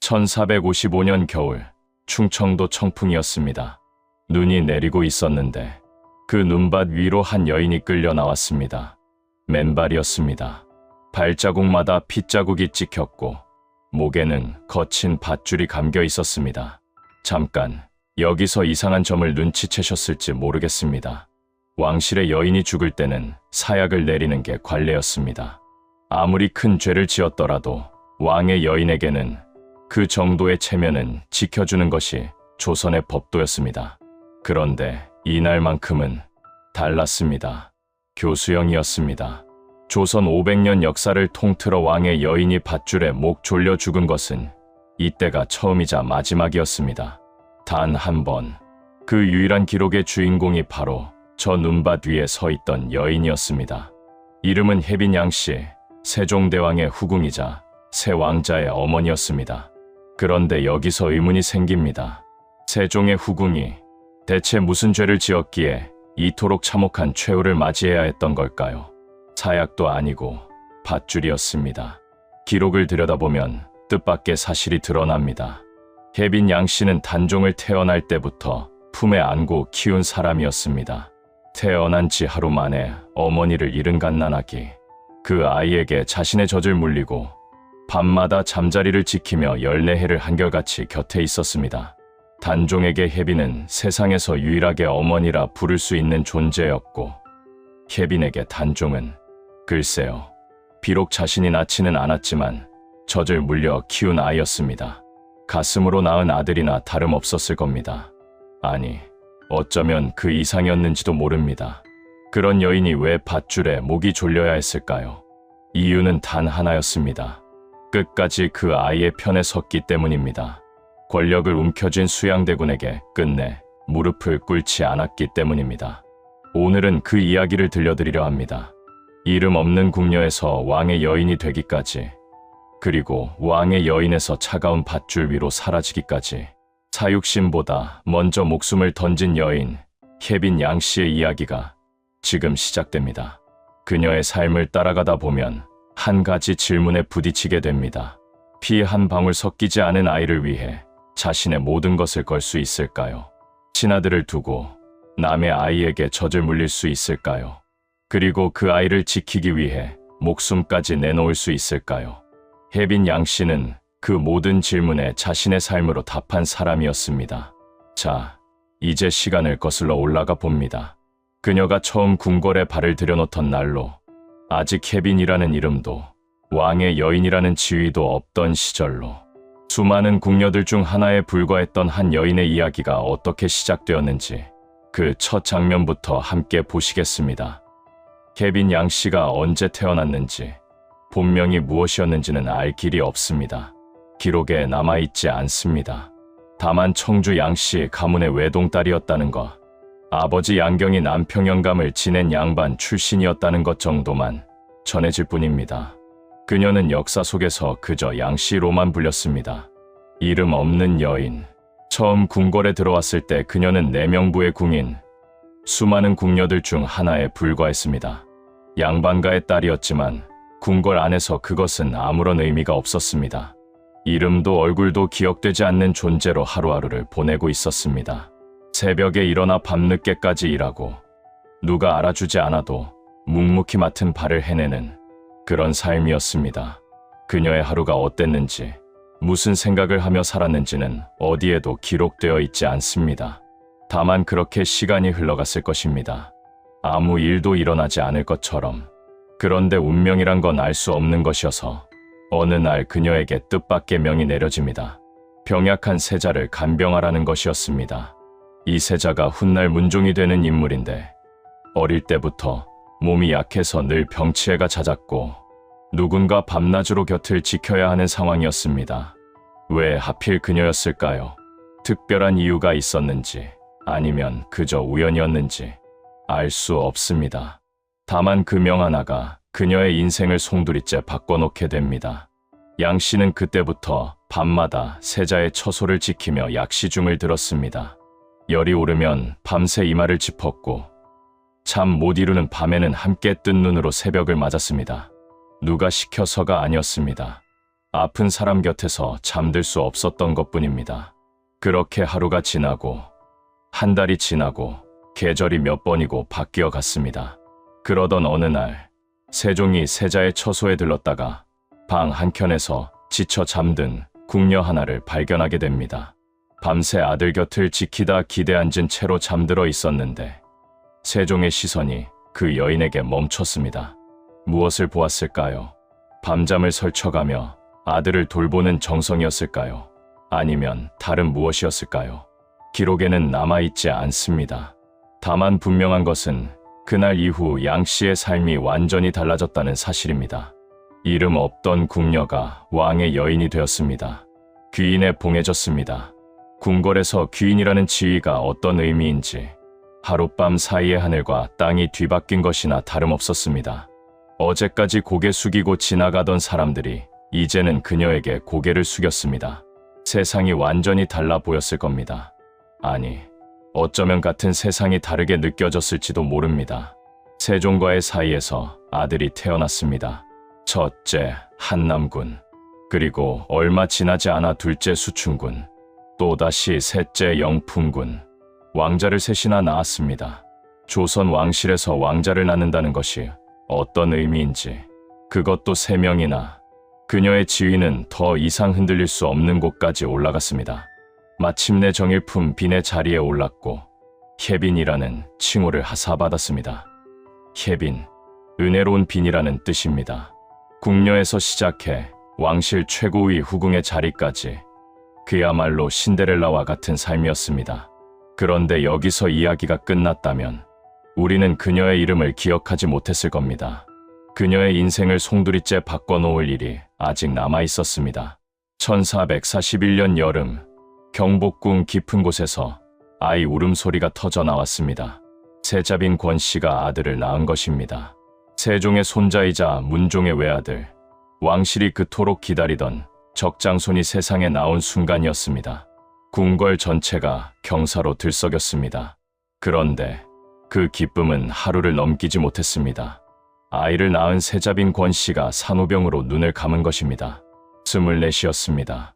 1455년 겨울, 충청도 청풍이었습니다. 눈이 내리고 있었는데 그 눈밭 위로 한 여인이 끌려 나왔습니다. 맨발이었습니다. 발자국마다 핏자국이 찍혔고 목에는 거친 밧줄이 감겨 있었습니다. 잠깐 여기서 이상한 점을 눈치채셨을지 모르겠습니다. 왕실의 여인이 죽을 때는 사약을 내리는 게 관례였습니다. 아무리 큰 죄를 지었더라도 왕의 여인에게는 그 정도의 체면은 지켜주는 것이 조선의 법도였습니다. 그런데 이날만큼은 달랐습니다. 교수형이었습니다. 조선 500년 역사를 통틀어 왕의 여인이 밧줄에 목 졸려 죽은 것은 이때가 처음이자 마지막이었습니다. 단 한 번, 그 유일한 기록의 주인공이 바로 저 눈밭 위에 서 있던 여인이었습니다. 이름은 혜빈 양씨, 세종대왕의 후궁이자 새 왕자의 어머니였습니다. 그런데 여기서 의문이 생깁니다. 세종의 후궁이 대체 무슨 죄를 지었기에 이토록 참혹한 최후를 맞이해야 했던 걸까요? 사약도 아니고 밧줄이었습니다. 기록을 들여다보면 뜻밖의 사실이 드러납니다. 혜빈 양씨는 단종을 태어날 때부터 품에 안고 키운 사람이었습니다. 태어난 지 하루 만에 어머니를 잃은 갓난아기. 그 아이에게 자신의 젖을 물리고 밤마다 잠자리를 지키며 14해를 한결같이 곁에 있었습니다. 단종에게 혜빈은 세상에서 유일하게 어머니라 부를 수 있는 존재였고 혜빈에게 단종은 글쎄요, 비록 자신이 낳지는 않았지만 젖을 물려 키운 아이였습니다. 가슴으로 낳은 아들이나 다름없었을 겁니다. 아니, 어쩌면 그 이상이었는지도 모릅니다. 그런 여인이 왜 밧줄에 목이 졸려야 했을까요? 이유는 단 하나였습니다. 끝까지 그 아이의 편에 섰기 때문입니다. 권력을 움켜쥔 수양대군에게 끝내 무릎을 꿇지 않았기 때문입니다. 오늘은 그 이야기를 들려드리려 합니다. 이름 없는 궁녀에서 왕의 여인이 되기까지, 그리고 왕의 여인에서 차가운 밧줄 위로 사라지기까지 사육신보다 먼저 목숨을 던진 여인 혜빈 양씨의 이야기가 지금 시작됩니다. 그녀의 삶을 따라가다 보면 한 가지 질문에 부딪히게 됩니다. 피 한 방울 섞이지 않은 아이를 위해 자신의 모든 것을 걸 수 있을까요? 친아들을 두고 남의 아이에게 젖을 물릴 수 있을까요? 그리고 그 아이를 지키기 위해 목숨까지 내놓을 수 있을까요? 혜빈 양씨는 그 모든 질문에 자신의 삶으로 답한 사람이었습니다. 자, 이제 시간을 거슬러 올라가 봅니다. 그녀가 처음 궁궐에 발을 들여놓던 날로 아직 혜빈이라는 이름도 왕의 여인이라는 지위도 없던 시절로 수많은 궁녀들 중 하나에 불과했던 한 여인의 이야기가 어떻게 시작되었는지 그 첫 장면부터 함께 보시겠습니다. 혜빈 양씨가 언제 태어났는지, 본명이 무엇이었는지는 알 길이 없습니다. 기록에 남아있지 않습니다. 다만 청주 양씨 가문의 외동딸이었다는 것, 아버지 양경이 남평 영감을 지낸 양반 출신이었다는 것 정도만 전해질 뿐입니다. 그녀는 역사 속에서 그저 양씨로만 불렸습니다. 이름 없는 여인. 처음 궁궐에 들어왔을 때 그녀는 내명부의 궁인, 수많은 궁녀들 중 하나에 불과했습니다. 양반가의 딸이었지만 궁궐 안에서 그것은 아무런 의미가 없었습니다. 이름도 얼굴도 기억되지 않는 존재로 하루하루를 보내고 있었습니다. 새벽에 일어나 밤늦게까지 일하고 누가 알아주지 않아도 묵묵히 맡은 바를 해내는 그런 삶이었습니다. 그녀의 하루가 어땠는지, 무슨 생각을 하며 살았는지는 어디에도 기록되어 있지 않습니다. 다만 그렇게 시간이 흘러갔을 것입니다. 아무 일도 일어나지 않을 것처럼. 그런데 운명이란 건 알 수 없는 것이어서 어느 날 그녀에게 뜻밖의 명이 내려집니다. 병약한 세자를 간병하라는 것이었습니다. 이 세자가 훗날 문종이 되는 인물인데 어릴 때부터 몸이 약해서 늘 병치해가 잦았고 누군가 밤낮으로 곁을 지켜야 하는 상황이었습니다. 왜 하필 그녀였을까요? 특별한 이유가 있었는지 아니면 그저 우연이었는지 알 수 없습니다. 다만 그 명 하나가 그녀의 인생을 송두리째 바꿔놓게 됩니다. 양 씨는 그때부터 밤마다 세자의 처소를 지키며 약시중을 들었습니다. 열이 오르면 밤새 이마를 짚었고 잠 못 이루는 밤에는 함께 뜬 눈으로 새벽을 맞았습니다. 누가 시켜서가 아니었습니다. 아픈 사람 곁에서 잠들 수 없었던 것뿐입니다. 그렇게 하루가 지나고 한 달이 지나고 계절이 몇 번이고 바뀌어 갔습니다. 그러던 어느 날 세종이 세자의 처소에 들렀다가 방 한켠에서 지쳐 잠든 궁녀 하나를 발견하게 됩니다. 밤새 아들 곁을 지키다 기대앉은 채로 잠들어 있었는데 세종의 시선이 그 여인에게 멈췄습니다. 무엇을 보았을까요? 밤잠을 설쳐가며 아들을 돌보는 정성이었을까요? 아니면 다른 무엇이었을까요? 기록에는 남아있지 않습니다. 다만 분명한 것은 그날 이후 양 씨의 삶이 완전히 달라졌다는 사실입니다. 이름 없던 궁녀가 왕의 여인이 되었습니다. 귀인에 봉해졌습니다. 궁궐에서 귀인이라는 지위가 어떤 의미인지 하룻밤 사이의 하늘과 땅이 뒤바뀐 것이나 다름없었습니다. 어제까지 고개 숙이고 지나가던 사람들이 이제는 그녀에게 고개를 숙였습니다. 세상이 완전히 달라 보였을 겁니다. 아니, 어쩌면 같은 세상이 다르게 느껴졌을지도 모릅니다. 세종과의 사이에서 아들이 태어났습니다. 첫째 한남군, 그리고 얼마 지나지 않아 둘째 수춘군, 또다시 셋째 영풍군, 왕자를 셋이나 낳았습니다. 조선 왕실에서 왕자를 낳는다는 것이 어떤 의미인지, 그것도 3명이나. 그녀의 지위는 더 이상 흔들릴 수 없는 곳까지 올라갔습니다. 마침내 정일품 빈의 자리에 올랐고 혜빈이라는 칭호를 하사받았습니다. 혜빈, 은혜로운 빈이라는 뜻입니다. 궁녀에서 시작해 왕실 최고위 후궁의 자리까지 그야말로 신데렐라와 같은 삶이었습니다. 그런데 여기서 이야기가 끝났다면 우리는 그녀의 이름을 기억하지 못했을 겁니다. 그녀의 인생을 송두리째 바꿔놓을 일이 아직 남아있었습니다. 1441년 여름, 경복궁 깊은 곳에서 아이 울음소리가 터져 나왔습니다. 세자빈 권씨가 아들을 낳은 것입니다. 세종의 손자이자 문종의 외아들, 왕실이 그토록 기다리던 적장손이 세상에 나온 순간이었습니다. 궁궐 전체가 경사로 들썩였습니다. 그런데 그 기쁨은 하루를 넘기지 못했습니다. 아이를 낳은 세자빈 권씨가 산후병으로 눈을 감은 것입니다. 24이었습니다.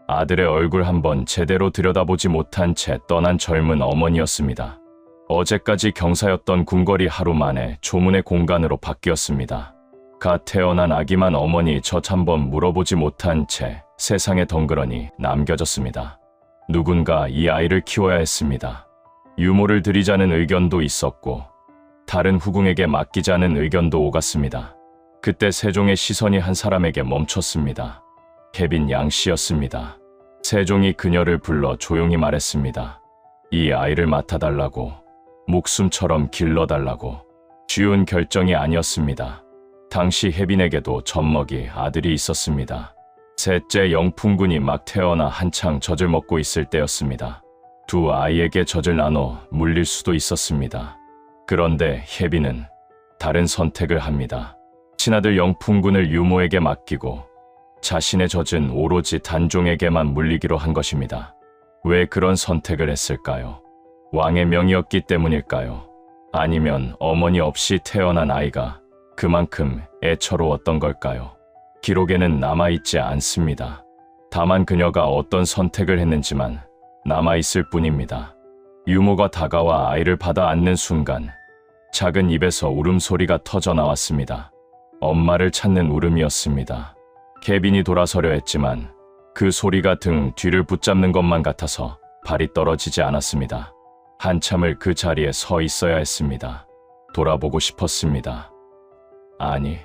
아들의 얼굴 한번 제대로 들여다보지 못한 채 떠난 젊은 어머니였습니다. 어제까지 경사였던 궁궐이 하루 만에 조문의 공간으로 바뀌었습니다. 갓 태어난 아기만 어머니 젖 한번 물어보지 못한 채 세상에 덩그러니 남겨졌습니다. 누군가 이 아이를 키워야 했습니다. 유모를 들이자는 의견도 있었고 다른 후궁에게 맡기자는 의견도 오갔습니다. 그때 세종의 시선이 한 사람에게 멈췄습니다. 혜빈 양 씨였습니다. 세종이 그녀를 불러 조용히 말했습니다. 이 아이를 맡아달라고, 목숨처럼 길러달라고. 쉬운 결정이 아니었습니다. 당시 혜빈에게도 젖먹이 아들이 있었습니다. 셋째 영풍군이 막 태어나 한창 젖을 먹고 있을 때였습니다. 두 아이에게 젖을 나눠 물릴 수도 있었습니다. 그런데 혜빈은 다른 선택을 합니다. 친아들 영풍군을 유모에게 맡기고 자신의 젖은 오로지 단종에게만 물리기로 한 것입니다. 왜 그런 선택을 했을까요? 왕의 명이었기 때문일까요? 아니면 어머니 없이 태어난 아이가 그만큼 애처로웠던 걸까요? 기록에는 남아있지 않습니다. 다만 그녀가 어떤 선택을 했는지만 남아있을 뿐입니다. 유모가 다가와 아이를 받아 안는 순간 작은 입에서 울음소리가 터져 나왔습니다. 엄마를 찾는 울음이었습니다. 혜빈이 돌아서려 했지만 그 소리가 등 뒤를 붙잡는 것만 같아서 발이 떨어지지 않았습니다. 한참을 그 자리에 서 있어야 했습니다. 돌아보고 싶었습니다. 아니,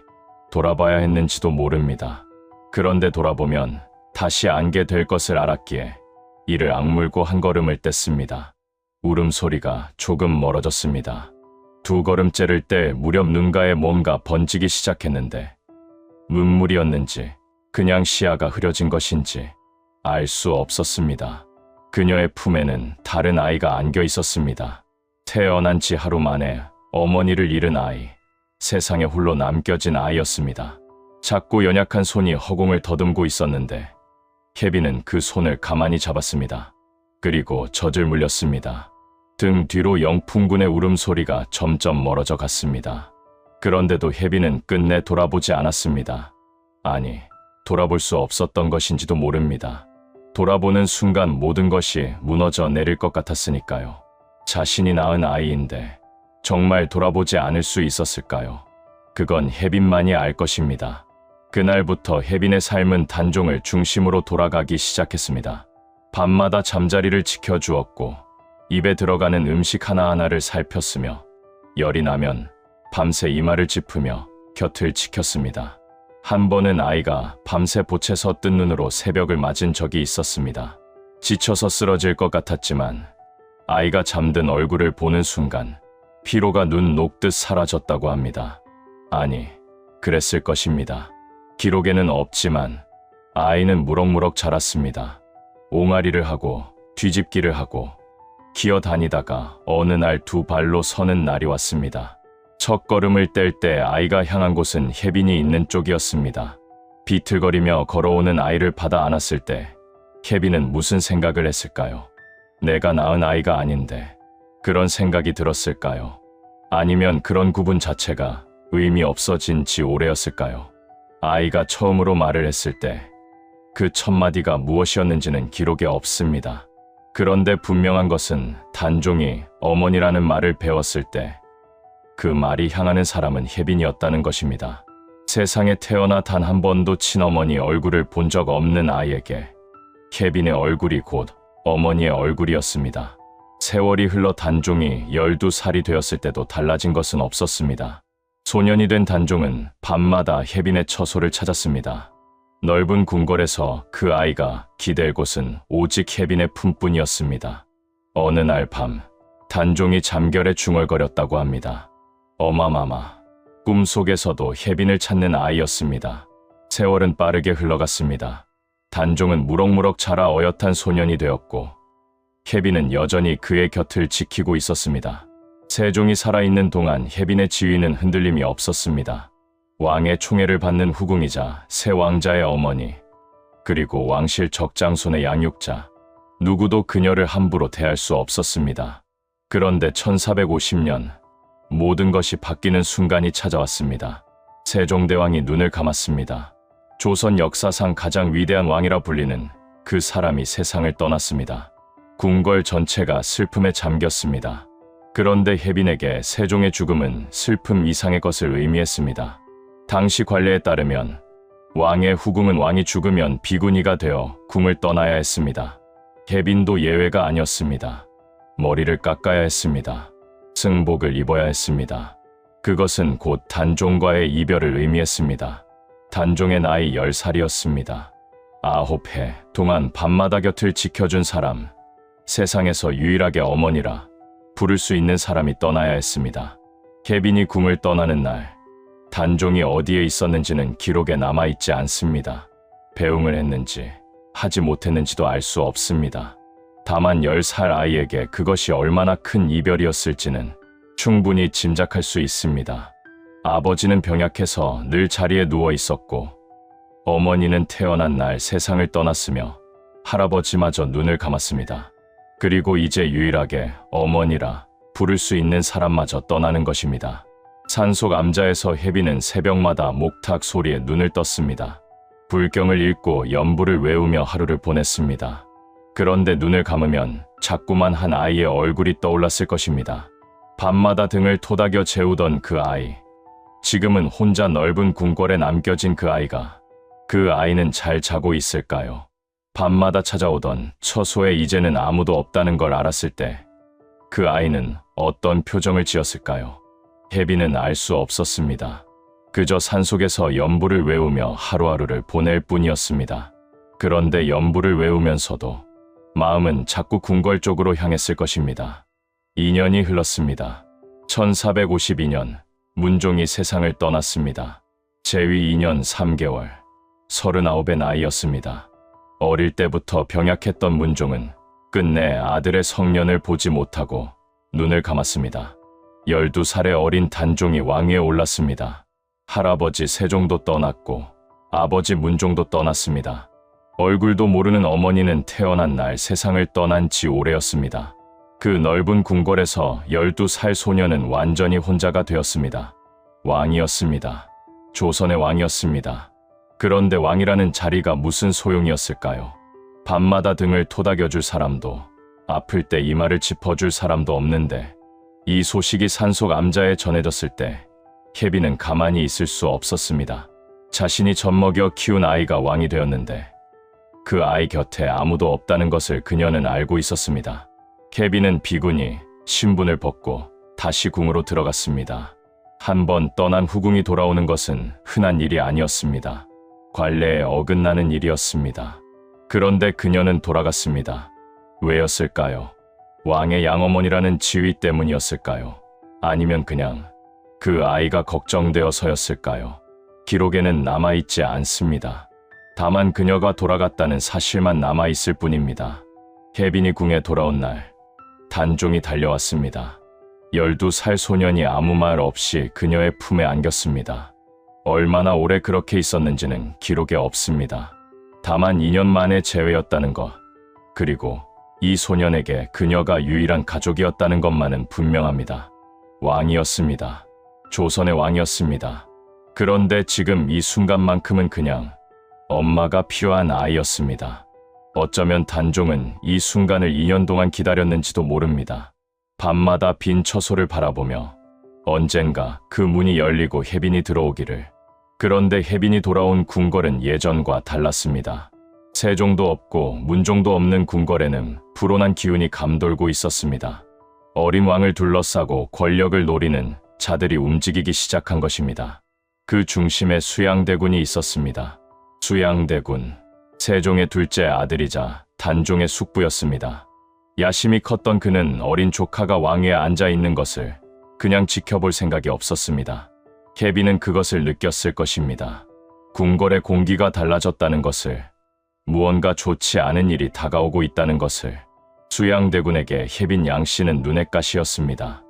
돌아봐야 했는지도 모릅니다. 그런데 돌아보면 다시 안게 될 것을 알았기에 이를 악물고 한 걸음을 뗐습니다. 울음소리가 조금 멀어졌습니다. 2걸음째를 때 무렵 눈가에 뭔가 번지기 시작했는데 눈물이었는지 그냥 시야가 흐려진 것인지 알 수 없었습니다. 그녀의 품에는 다른 아이가 안겨 있었습니다. 태어난 지 하루 만에 어머니를 잃은 아이, 세상에 홀로 남겨진 아이였습니다. 작고 연약한 손이 허공을 더듬고 있었는데 혜빈은 그 손을 가만히 잡았습니다. 그리고 젖을 물렸습니다. 등 뒤로 영풍군의 울음소리가 점점 멀어져 갔습니다. 그런데도 혜빈은 끝내 돌아보지 않았습니다. 아니, 돌아볼 수 없었던 것인지도 모릅니다. 돌아보는 순간 모든 것이 무너져 내릴 것 같았으니까요. 자신이 낳은 아이인데 정말 돌아보지 않을 수 있었을까요? 그건 혜빈만이 알 것입니다. 그날부터 혜빈의 삶은 단종을 중심으로 돌아가기 시작했습니다. 밤마다 잠자리를 지켜주었고 입에 들어가는 음식 하나하나를 살폈으며 열이 나면 밤새 이마를 짚으며 곁을 지켰습니다. 한 번은 아이가 밤새 보채서 뜬 눈으로 새벽을 맞은 적이 있었습니다. 지쳐서 쓰러질 것 같았지만 아이가 잠든 얼굴을 보는 순간 피로가 눈 녹듯 사라졌다고 합니다. 아니, 그랬을 것입니다. 기록에는 없지만 아이는 무럭무럭 자랐습니다. 옹알이를 하고 뒤집기를 하고 기어다니다가 어느 날 두 발로 서는 날이 왔습니다. 첫 걸음을 뗄 때 아이가 향한 곳은 혜빈이 있는 쪽이었습니다. 비틀거리며 걸어오는 아이를 받아 안았을 때 혜빈은 무슨 생각을 했을까요? 내가 낳은 아이가 아닌데 그런 생각이 들었을까요? 아니면 그런 구분 자체가 의미 없어진 지 오래였을까요? 아이가 처음으로 말을 했을 때 그 첫 마디가 무엇이었는지는 기록에 없습니다. 그런데 분명한 것은 단종이 어머니라는 말을 배웠을 때 그 말이 향하는 사람은 혜빈이었다는 것입니다. 세상에 태어나 단 한 번도 친어머니 얼굴을 본 적 없는 아이에게 혜빈의 얼굴이 곧 어머니의 얼굴이었습니다. 세월이 흘러 단종이 12살이 되었을 때도 달라진 것은 없었습니다. 소년이 된 단종은 밤마다 혜빈의 처소를 찾았습니다. 넓은 궁궐에서 그 아이가 기댈 곳은 오직 혜빈의 품뿐이었습니다. 어느 날 밤, 단종이 잠결에 중얼거렸다고 합니다. 어마마마, 꿈속에서도 혜빈을 찾는 아이였습니다. 세월은 빠르게 흘러갔습니다. 단종은 무럭무럭 자라 어엿한 소년이 되었고 혜빈은 여전히 그의 곁을 지키고 있었습니다. 세종이 살아있는 동안 혜빈의 지위는 흔들림이 없었습니다. 왕의 총애를 받는 후궁이자 새 왕자의 어머니, 그리고 왕실 적장손의 양육자, 누구도 그녀를 함부로 대할 수 없었습니다. 그런데 1450년, 모든 것이 바뀌는 순간이 찾아왔습니다. 세종대왕이 눈을 감았습니다. 조선 역사상 가장 위대한 왕이라 불리는 그 사람이 세상을 떠났습니다. 궁궐 전체가 슬픔에 잠겼습니다. 그런데 혜빈에게 세종의 죽음은 슬픔 이상의 것을 의미했습니다. 당시 관례에 따르면 왕의 후궁은 왕이 죽으면 비구니가 되어 궁을 떠나야 했습니다. 혜빈도 예외가 아니었습니다. 머리를 깎아야 했습니다. 승복을 입어야 했습니다. 그것은 곧 단종과의 이별을 의미했습니다. 단종의 나이 10살이었습니다. 9해 동안 밤마다 곁을 지켜준 사람, 세상에서 유일하게 어머니라 부를 수 있는 사람이 떠나야 했습니다. 혜빈이 궁을 떠나는 날, 단종이 어디에 있었는지는 기록에 남아있지 않습니다. 배웅을 했는지 하지 못했는지도 알 수 없습니다. 다만 10살 아이에게 그것이 얼마나 큰 이별이었을지는 충분히 짐작할 수 있습니다. 아버지는 병약해서 늘 자리에 누워 있었고 어머니는 태어난 날 세상을 떠났으며 할아버지마저 눈을 감았습니다. 그리고 이제 유일하게 어머니라 부를 수 있는 사람마저 떠나는 것입니다. 산속 암자에서 혜빈은 새벽마다 목탁 소리에 눈을 떴습니다. 불경을 읽고 연부를 외우며 하루를 보냈습니다. 그런데 눈을 감으면 자꾸만 한 아이의 얼굴이 떠올랐을 것입니다. 밤마다 등을 토닥여 재우던 그 아이. 지금은 혼자 넓은 궁궐에 남겨진 그 아이가. 그 아이는 잘 자고 있을까요? 밤마다 찾아오던 처소에 이제는 아무도 없다는 걸 알았을 때 그 아이는 어떤 표정을 지었을까요? 혜빈은 알 수 없었습니다. 그저 산속에서 연부를 외우며 하루하루를 보낼 뿐이었습니다. 그런데 연부를 외우면서도 마음은 자꾸 궁궐 쪽으로 향했을 것입니다. 2년이 흘렀습니다. 1452년 문종이 세상을 떠났습니다. 제위 2년 3개월, 39의 나이였습니다. 어릴 때부터 병약했던 문종은 끝내 아들의 성년을 보지 못하고 눈을 감았습니다. 12살의 어린 단종이 왕위에 올랐습니다. 할아버지 세종도 떠났고 아버지 문종도 떠났습니다. 얼굴도 모르는 어머니는 태어난 날 세상을 떠난 지 오래였습니다. 그 넓은 궁궐에서 12살 소녀는 완전히 혼자가 되었습니다. 왕이었습니다. 조선의 왕이었습니다. 그런데 왕이라는 자리가 무슨 소용이었을까요? 밤마다 등을 토닥여줄 사람도, 아플 때 이마를 짚어줄 사람도 없는데 이 소식이 산속 암자에 전해졌을 때 케빈은 가만히 있을 수 없었습니다. 자신이 젖먹여 키운 아이가 왕이 되었는데 그 아이 곁에 아무도 없다는 것을 그녀는 알고 있었습니다. 케빈은 비군이 신분을 벗고 다시 궁으로 들어갔습니다. 한 번 떠난 후궁이 돌아오는 것은 흔한 일이 아니었습니다. 관례에 어긋나는 일이었습니다. 그런데 그녀는 돌아갔습니다. 왜였을까요? 왕의 양어머니라는 지위 때문이었을까요? 아니면 그냥 그 아이가 걱정되어서였을까요? 기록에는 남아있지 않습니다. 다만 그녀가 돌아갔다는 사실만 남아있을 뿐입니다. 케빈이 궁에 돌아온 날, 단종이 달려왔습니다. 12살 소년이 아무 말 없이 그녀의 품에 안겼습니다. 얼마나 오래 그렇게 있었는지는 기록에 없습니다. 다만 2년 만에 재회였다는 것, 그리고 이 소년에게 그녀가 유일한 가족이었다는 것만은 분명합니다. 왕이었습니다. 조선의 왕이었습니다. 그런데 지금 이 순간만큼은 그냥 엄마가 필요한 아이였습니다. 어쩌면 단종은 이 순간을 2년 동안 기다렸는지도 모릅니다. 밤마다 빈 처소를 바라보며 언젠가 그 문이 열리고 혜빈이 들어오기를. 그런데 혜빈이 돌아온 궁궐은 예전과 달랐습니다. 세종도 없고 문종도 없는 궁궐에는 불온한 기운이 감돌고 있었습니다. 어린 왕을 둘러싸고 권력을 노리는 자들이 움직이기 시작한 것입니다. 그 중심에 수양대군이 있었습니다. 수양대군, 세종의 둘째 아들이자 단종의 숙부였습니다. 야심이 컸던 그는 어린 조카가 왕위에 앉아 있는 것을 그냥 지켜볼 생각이 없었습니다. 케빈은 그것을 느꼈을 것입니다. 궁궐의 공기가 달라졌다는 것을, 무언가 좋지 않은 일이 다가오고 있다는 것을. 수양대군에게 혜빈 양씨는 눈엣 가시였습니다.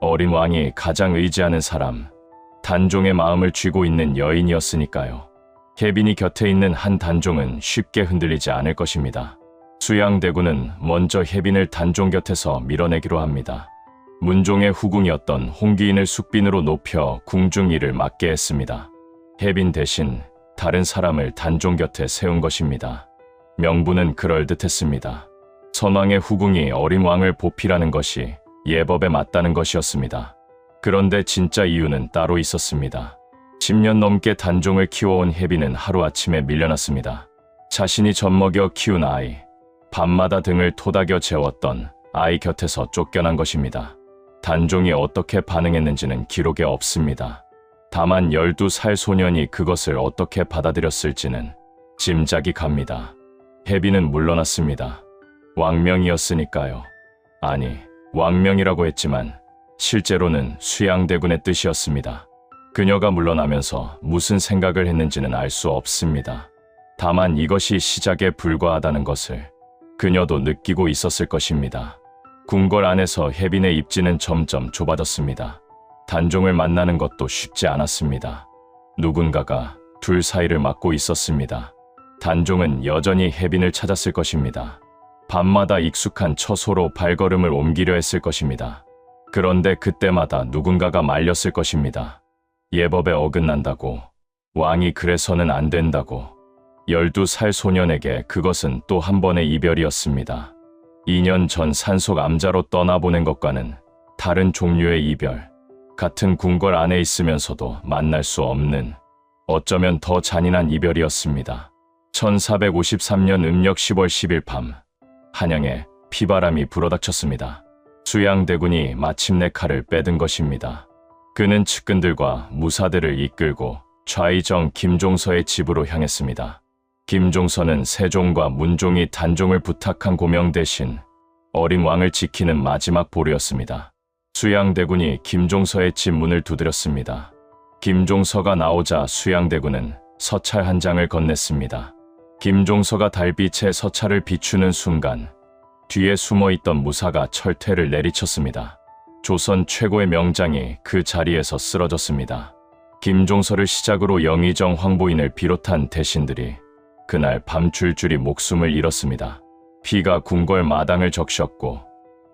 어린 왕이 가장 의지하는 사람, 단종의 마음을 쥐고 있는 여인이었으니까요. 혜빈이 곁에 있는 한 단종은 쉽게 흔들리지 않을 것입니다. 수양대군은 먼저 혜빈을 단종 곁에서 밀어내기로 합니다. 문종의 후궁이었던 홍기인을 숙빈으로 높여 궁중 일을 맡게 했습니다. 혜빈 대신 다른 사람을 단종 곁에 세운 것입니다. 명분은 그럴듯했습니다. 선왕의 후궁이 어린 왕을 보필하는 것이 예법에 맞다는 것이었습니다. 그런데 진짜 이유는 따로 있었습니다. 10년 넘게 단종을 키워온 혜빈은 하루아침에 밀려났습니다. 자신이 젖먹여 키운 아이, 밤마다 등을 토닥여 재웠던 아이 곁에서 쫓겨난 것입니다. 단종이 어떻게 반응했는지는 기록에 없습니다. 다만 12살 소년이 그것을 어떻게 받아들였을지는 짐작이 갑니다. 혜빈은 물러났습니다. 왕명이었으니까요. 아니, 왕명이라고 했지만 실제로는 수양대군의 뜻이었습니다. 그녀가 물러나면서 무슨 생각을 했는지는 알 수 없습니다. 다만 이것이 시작에 불과하다는 것을 그녀도 느끼고 있었을 것입니다. 궁궐 안에서 혜빈의 입지는 점점 좁아졌습니다. 단종을 만나는 것도 쉽지 않았습니다. 누군가가 둘 사이를 막고 있었습니다. 단종은 여전히 혜빈을 찾았을 것입니다. 밤마다 익숙한 처소로 발걸음을 옮기려 했을 것입니다. 그런데 그때마다 누군가가 말렸을 것입니다. 예법에 어긋난다고, 왕이 그래서는 안 된다고. 12살 소년에게 그것은 또 한 번의 이별이었습니다. 2년 전 산속 암자로 떠나보낸 것과는 다른 종류의 이별. 같은 궁궐 안에 있으면서도 만날 수 없는, 어쩌면 더 잔인한 이별이었습니다. 1453년 음력 10월 10일 밤, 한양에 피바람이 불어닥쳤습니다. 수양대군이 마침내 칼을 빼든 것입니다. 그는 측근들과 무사들을 이끌고 좌의정 김종서의 집으로 향했습니다. 김종서는 세종과 문종이 단종을 부탁한 고명 대신 어린 왕을 지키는 마지막 보루였습니다. 수양대군이 김종서의 집 문을 두드렸습니다. 김종서가 나오자 수양대군은 서찰 한 장을 건넸습니다. 김종서가 달빛에 서찰을 비추는 순간 뒤에 숨어있던 무사가 철퇴를 내리쳤습니다. 조선 최고의 명장이 그 자리에서 쓰러졌습니다. 김종서를 시작으로 영의정 황보인을 비롯한 대신들이 그날 밤 줄줄이 목숨을 잃었습니다. 피가 궁궐 마당을 적셨고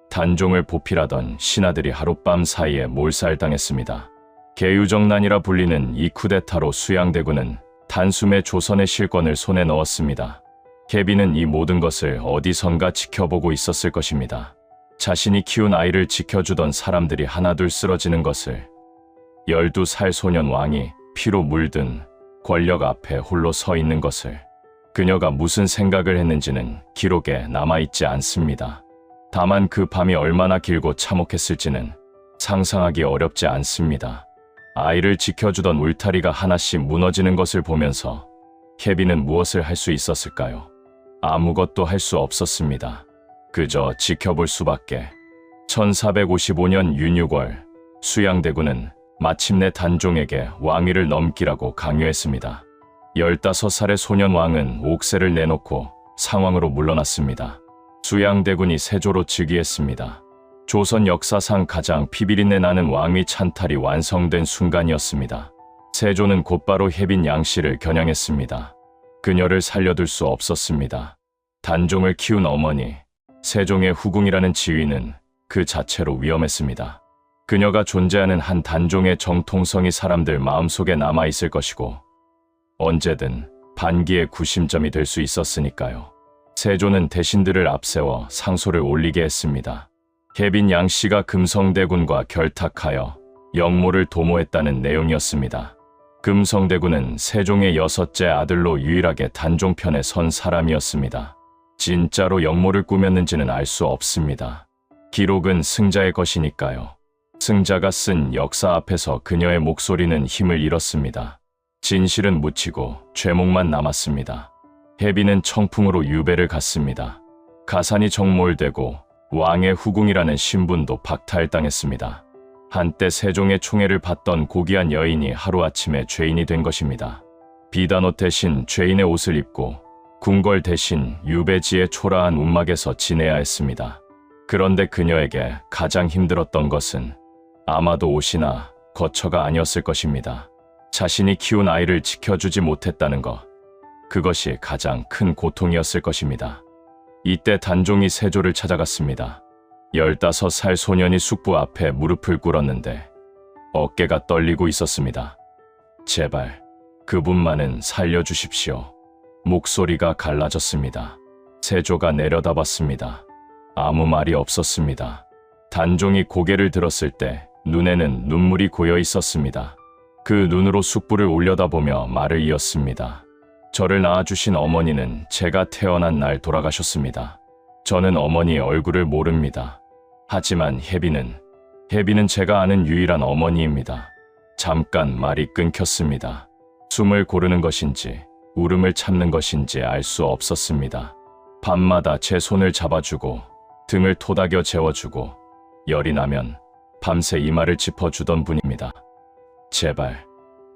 단종을 보필하던 신하들이 하룻밤 사이에 몰살당했습니다. 계유정난이라 불리는 이 쿠데타로 수양대군은 단숨에 조선의 실권을 손에 넣었습니다. 케빈은 이 모든 것을 어디선가 지켜보고 있었을 것입니다. 자신이 키운 아이를 지켜주던 사람들이 하나둘 쓰러지는 것을, 12살 소년 왕이 피로 물든 권력 앞에 홀로 서 있는 것을, 그녀가 무슨 생각을 했는지는 기록에 남아있지 않습니다. 다만 그 밤이 얼마나 길고 참혹했을지는 상상하기 어렵지 않습니다. 아이를 지켜주던 울타리가 하나씩 무너지는 것을 보면서 케빈은 무엇을 할 수 있었을까요? 아무것도 할 수 없었습니다. 그저 지켜볼 수밖에. 1455년 윤유월, 수양대군은 마침내 단종에게 왕위를 넘기라고 강요했습니다. 15살의 소년 왕은 옥새를 내놓고 상왕으로 물러났습니다. 수양대군이 세조로 즉위했습니다. 조선 역사상 가장 피비린내 나는 왕위 찬탈이 완성된 순간이었습니다. 세조는 곧바로 혜빈 양씨를 겨냥했습니다. 그녀를 살려둘 수 없었습니다. 단종을 키운 어머니, 세종의 후궁이라는 지위는 그 자체로 위험했습니다. 그녀가 존재하는 한 단종의 정통성이 사람들 마음속에 남아있을 것이고 언제든 반기의 구심점이 될 수 있었으니까요. 세조는 대신들을 앞세워 상소를 올리게 했습니다. 혜빈 양씨가 금성대군과 결탁하여 영모를 도모했다는 내용이었습니다. 금성대군은 세종의 6째 아들로 유일하게 단종 편에 선 사람이었습니다. 진짜로 영모를 꾸몄는지는 알 수 없습니다. 기록은 승자의 것이니까요. 승자가 쓴 역사 앞에서 그녀의 목소리는 힘을 잃었습니다. 진실은 묻히고 죄목만 남았습니다. 혜빈은 청풍으로 유배를 갔습니다. 가산이 정몰되고 왕의 후궁이라는 신분도 박탈당했습니다. 한때 세종의 총애를 받던 고귀한 여인이 하루아침에 죄인이 된 것입니다. 비단옷 대신 죄인의 옷을 입고 궁궐 대신 유배지의 초라한 움막에서 지내야 했습니다. 그런데 그녀에게 가장 힘들었던 것은 아마도 옷이나 거처가 아니었을 것입니다. 자신이 키운 아이를 지켜주지 못했다는 것, 그것이 가장 큰 고통이었을 것입니다. 이때 단종이 세조를 찾아갔습니다. 15살 소년이 숙부 앞에 무릎을 꿇었는데 어깨가 떨리고 있었습니다. 제발 그분만은 살려주십시오. 목소리가 갈라졌습니다. 세조가 내려다봤습니다. 아무 말이 없었습니다. 단종이 고개를 들었을 때 눈에는 눈물이 고여 있었습니다. 그 눈으로 숙부를 올려다보며 말을 이었습니다. 저를 낳아주신 어머니는 제가 태어난 날 돌아가셨습니다. 저는 어머니의 얼굴을 모릅니다. 하지만 혜빈은 제가 아는 유일한 어머니입니다. 잠깐 말이 끊겼습니다. 숨을 고르는 것인지 울음을 참는 것인지 알 수 없었습니다. 밤마다 제 손을 잡아주고 등을 토닥여 재워주고 열이 나면 밤새 이마를 짚어주던 분입니다. 제발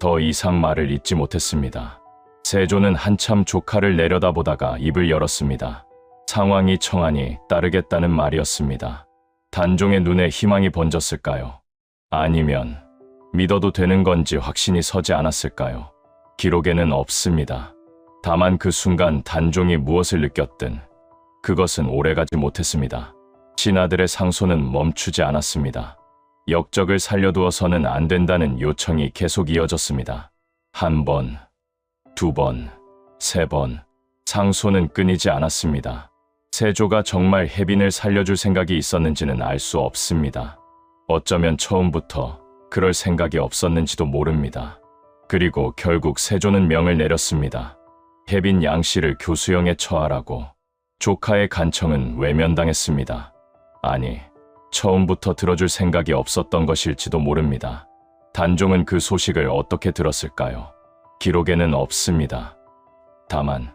더 이상 말을 잇지 못했습니다. 세조는 한참 조카를 내려다보다가 입을 열었습니다. 상황이 청하니 따르겠다는 말이었습니다. 단종의 눈에 희망이 번졌을까요? 아니면 믿어도 되는 건지 확신이 서지 않았을까요? 기록에는 없습니다. 다만 그 순간 단종이 무엇을 느꼈든 그것은 오래가지 못했습니다. 신하들의 상소는 멈추지 않았습니다. 역적을 살려두어서는 안 된다는 요청이 계속 이어졌습니다. 1번, 2번, 3번, 상소는 끊이지 않았습니다. 세조가 정말 혜빈을 살려줄 생각이 있었는지는 알 수 없습니다. 어쩌면 처음부터 그럴 생각이 없었는지도 모릅니다. 그리고 결국 세조는 명을 내렸습니다. 혜빈 양씨를 교수형에 처하라고. 조카의 간청은 외면당했습니다. 아니, 처음부터 들어줄 생각이 없었던 것일지도 모릅니다. 단종은 그 소식을 어떻게 들었을까요? 기록에는 없습니다. 다만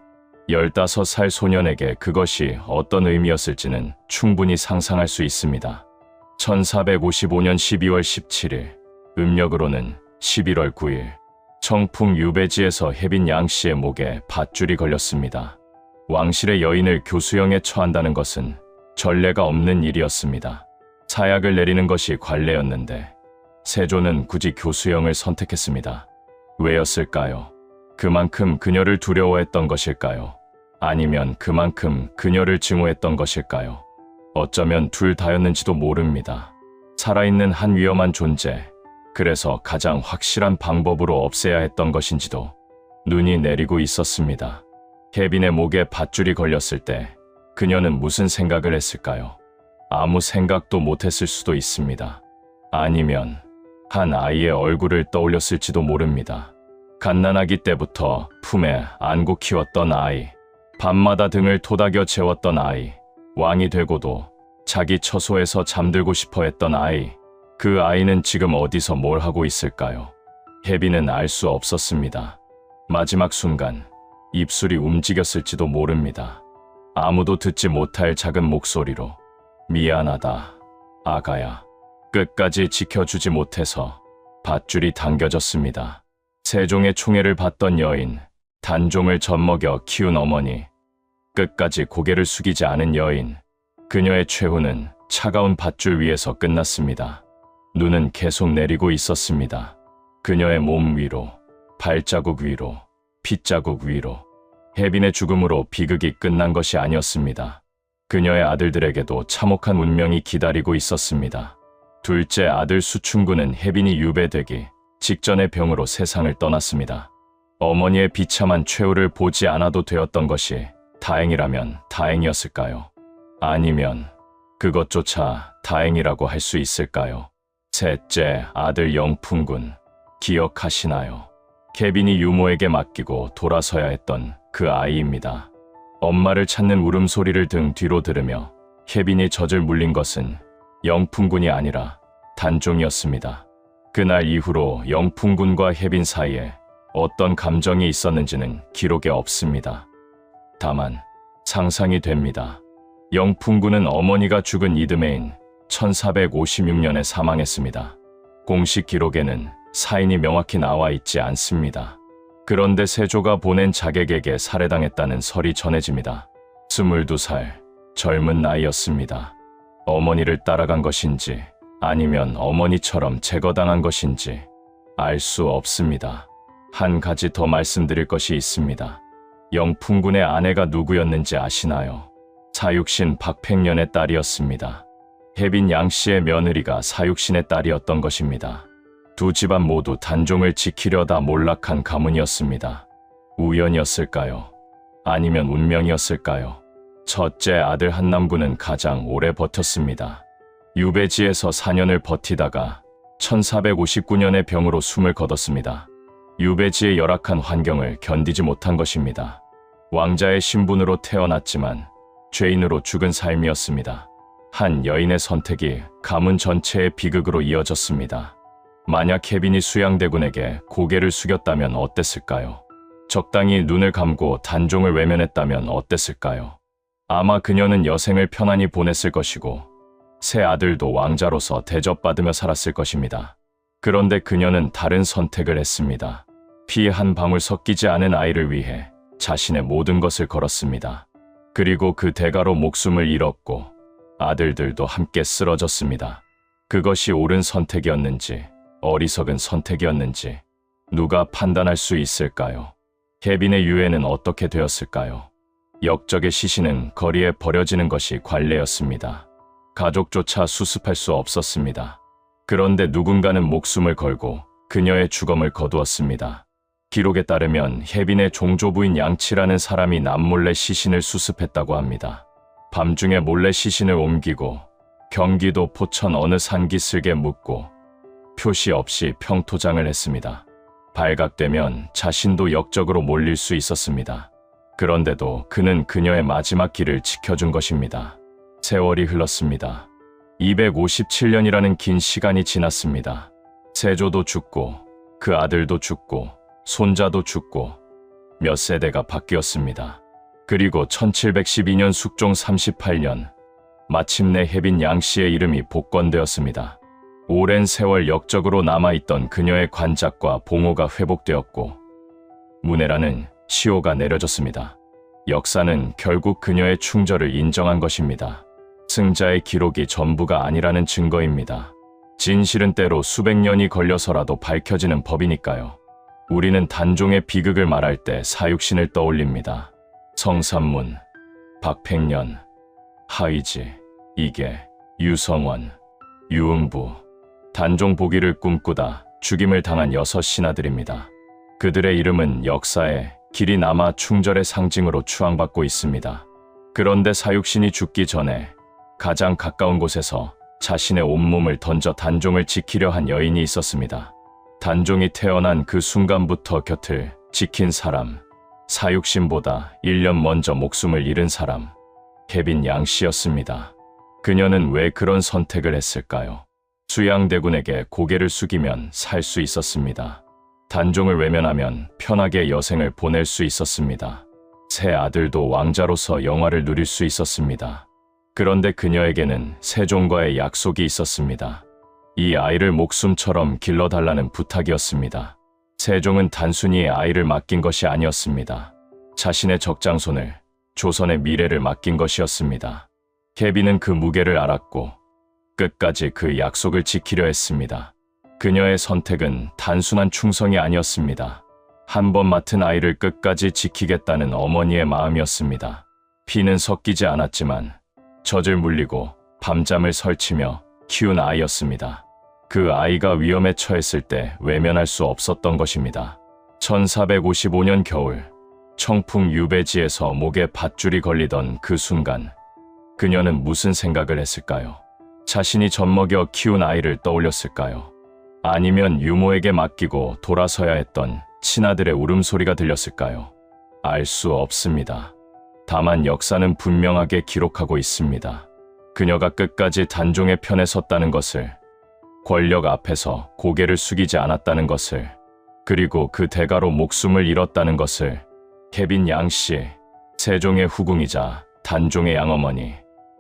15살 소년에게 그것이 어떤 의미였을지는 충분히 상상할 수 있습니다. 1455년 12월 17일, 음력으로는 11월 9일, 청풍 유배지에서 혜빈 양씨의 목에 밧줄이 걸렸습니다. 왕실의 여인을 교수형에 처한다는 것은 전례가 없는 일이었습니다. 사약을 내리는 것이 관례였는데 세조는 굳이 교수형을 선택했습니다. 왜였을까요? 그만큼 그녀를 두려워했던 것일까요? 아니면 그만큼 그녀를 증오했던 것일까요? 어쩌면 둘 다였는지도 모릅니다. 살아있는 한 위험한 존재, 그래서 가장 확실한 방법으로 없애야 했던 것인지도. 눈이 내리고 있었습니다. 혜빈의 목에 밧줄이 걸렸을 때 그녀는 무슨 생각을 했을까요? 아무 생각도 못했을 수도 있습니다. 아니면 한 아이의 얼굴을 떠올렸을지도 모릅니다. 갓난아기 때부터 품에 안고 키웠던 아이, 밤마다 등을 토닥여 재웠던 아이, 왕이 되고도 자기 처소에서 잠들고 싶어 했던 아이, 그 아이는 지금 어디서 뭘 하고 있을까요? 혜빈은 알 수 없었습니다. 마지막 순간 입술이 움직였을지도 모릅니다. 아무도 듣지 못할 작은 목소리로 미안하다, 아가야. 끝까지 지켜주지 못해서 밧줄이 당겨졌습니다. 세종의 총애를 받던 여인, 단종을 젖먹여 키운 어머니, 끝까지 고개를 숙이지 않은 여인, 그녀의 최후는 차가운 밧줄 위에서 끝났습니다. 눈은 계속 내리고 있었습니다. 그녀의 몸 위로, 발자국 위로, 핏자국 위로. 혜빈의 죽음으로 비극이 끝난 것이 아니었습니다. 그녀의 아들들에게도 참혹한 운명이 기다리고 있었습니다. 둘째 아들 수충군은 혜빈이 유배되기 직전의 병으로 세상을 떠났습니다. 어머니의 비참한 최후를 보지 않아도 되었던 것이 다행이라면 다행이었을까요? 아니면 그것조차 다행이라고 할 수 있을까요? 셋째 아들 영풍군, 기억하시나요? 혜빈이 유모에게 맡기고 돌아서야 했던 그 아이입니다. 엄마를 찾는 울음소리를 등 뒤로 들으며 혜빈이 젖을 물린 것은 영풍군이 아니라 단종이었습니다. 그날 이후로 영풍군과 혜빈 사이에 어떤 감정이 있었는지는 기록에 없습니다. 다만 상상이 됩니다. 영풍군은 어머니가 죽은 이듬해인 1456년에 사망했습니다. 공식 기록에는 사인이 명확히 나와 있지 않습니다. 그런데 세조가 보낸 자객에게 살해당했다는 설이 전해집니다. 22살, 젊은 나이였습니다. 어머니를 따라간 것인지 아니면 어머니처럼 제거당한 것인지 알 수 없습니다. 한 가지 더 말씀드릴 것이 있습니다. 영풍군의 아내가 누구였는지 아시나요? 사육신 박팽년의 딸이었습니다. 혜빈 양씨의 며느리가 사육신의 딸이었던 것입니다. 두 집안 모두 단종을 지키려다 몰락한 가문이었습니다. 우연이었을까요? 아니면 운명이었을까요? 첫째 아들 한남군은 가장 오래 버텼습니다. 유배지에서 4년을 버티다가 1459년에 병으로 숨을 거뒀습니다. 유배지의 열악한 환경을 견디지 못한 것입니다. 왕자의 신분으로 태어났지만 죄인으로 죽은 삶이었습니다. 한 여인의 선택이 가문 전체의 비극으로 이어졌습니다. 만약 혜빈이 수양대군에게 고개를 숙였다면 어땠을까요? 적당히 눈을 감고 단종을 외면했다면 어땠을까요? 아마 그녀는 여생을 편안히 보냈을 것이고 새 아들도 왕자로서 대접받으며 살았을 것입니다. 그런데 그녀는 다른 선택을 했습니다. 피 한 방울 섞이지 않은 아이를 위해 자신의 모든 것을 걸었습니다. 그리고 그 대가로 목숨을 잃었고 아들들도 함께 쓰러졌습니다. 그것이 옳은 선택이었는지 어리석은 선택이었는지 누가 판단할 수 있을까요? 혜빈의 유해는 어떻게 되었을까요? 역적의 시신은 거리에 버려지는 것이 관례였습니다. 가족조차 수습할 수 없었습니다. 그런데 누군가는 목숨을 걸고 그녀의 죽음을 거두었습니다. 기록에 따르면 혜빈의 종조부인 양치라는 사람이 남몰래 시신을 수습했다고 합니다. 밤중에 몰래 시신을 옮기고 경기도 포천 어느 산기슭에 묻고 표시 없이 평토장을 했습니다. 발각되면 자신도 역적으로 몰릴 수 있었습니다. 그런데도 그는 그녀의 마지막 길을 지켜준 것입니다. 세월이 흘렀습니다. 257년이라는 긴 시간이 지났습니다. 세조도 죽고 그 아들도 죽고 손자도 죽고 몇 세대가 바뀌었습니다. 그리고 1712년 숙종 38년 마침내 혜빈 양씨의 이름이 복권되었습니다. 오랜 세월 역적으로 남아있던 그녀의 관작과 봉호가 회복되었고 문해라는 시호가 내려졌습니다. 역사는 결국 그녀의 충절을 인정한 것입니다. 승자의 기록이 전부가 아니라는 증거입니다. 진실은 때로 수백 년이 걸려서라도 밝혀지는 법이니까요. 우리는 단종의 비극을 말할 때 사육신을 떠올립니다. 성삼문, 박팽년, 하의지, 이계, 유성원, 유응부, 단종 보기를 꿈꾸다 죽임을 당한 6 신하들입니다. 그들의 이름은 역사에 길이 남아 충절의 상징으로 추앙받고 있습니다. 그런데 사육신이 죽기 전에 가장 가까운 곳에서 자신의 온몸을 던져 단종을 지키려 한 여인이 있었습니다. 단종이 태어난 그 순간부터 곁을 지킨 사람, 사육신보다 1년 먼저 목숨을 잃은 사람, 케빈 양 씨였습니다. 그녀는 왜 그런 선택을 했을까요? 수양대군에게 고개를 숙이면 살 수 있었습니다. 단종을 외면하면 편하게 여생을 보낼 수 있었습니다. 새 아들도 왕자로서 영화를 누릴 수 있었습니다. 그런데 그녀에게는 세종과의 약속이 있었습니다. 이 아이를 목숨처럼 길러달라는 부탁이었습니다. 세종은 단순히 아이를 맡긴 것이 아니었습니다. 자신의 적장손을, 조선의 미래를 맡긴 것이었습니다. 케빈은 그 무게를 알았고 끝까지 그 약속을 지키려 했습니다. 그녀의 선택은 단순한 충성이 아니었습니다. 한 번 맡은 아이를 끝까지 지키겠다는 어머니의 마음이었습니다. 피는 섞이지 않았지만 젖을 물리고 밤잠을 설치며 키운 아이였습니다. 그 아이가 위험에 처했을 때 외면할 수 없었던 것입니다. 1455년 겨울, 청풍 유배지에서 목에 밧줄이 걸리던 그 순간, 그녀는 무슨 생각을 했을까요? 자신이 젖먹여 키운 아이를 떠올렸을까요? 아니면 유모에게 맡기고 돌아서야 했던 친아들의 울음소리가 들렸을까요? 알 수 없습니다. 다만 역사는 분명하게 기록하고 있습니다. 그녀가 끝까지 단종의 편에 섰다는 것을, 권력 앞에서 고개를 숙이지 않았다는 것을, 그리고 그 대가로 목숨을 잃었다는 것을. 케빈 양 씨, 세종의 후궁이자 단종의 양어머니,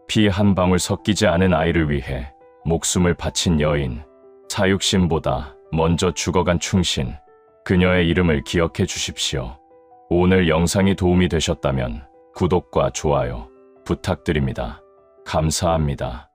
피 한 방울 섞이지 않은 아이를 위해 목숨을 바친 여인, 사육신보다 먼저 죽어간 충신, 그녀의 이름을 기억해 주십시오. 오늘 영상이 도움이 되셨다면 구독과 좋아요 부탁드립니다. 감사합니다.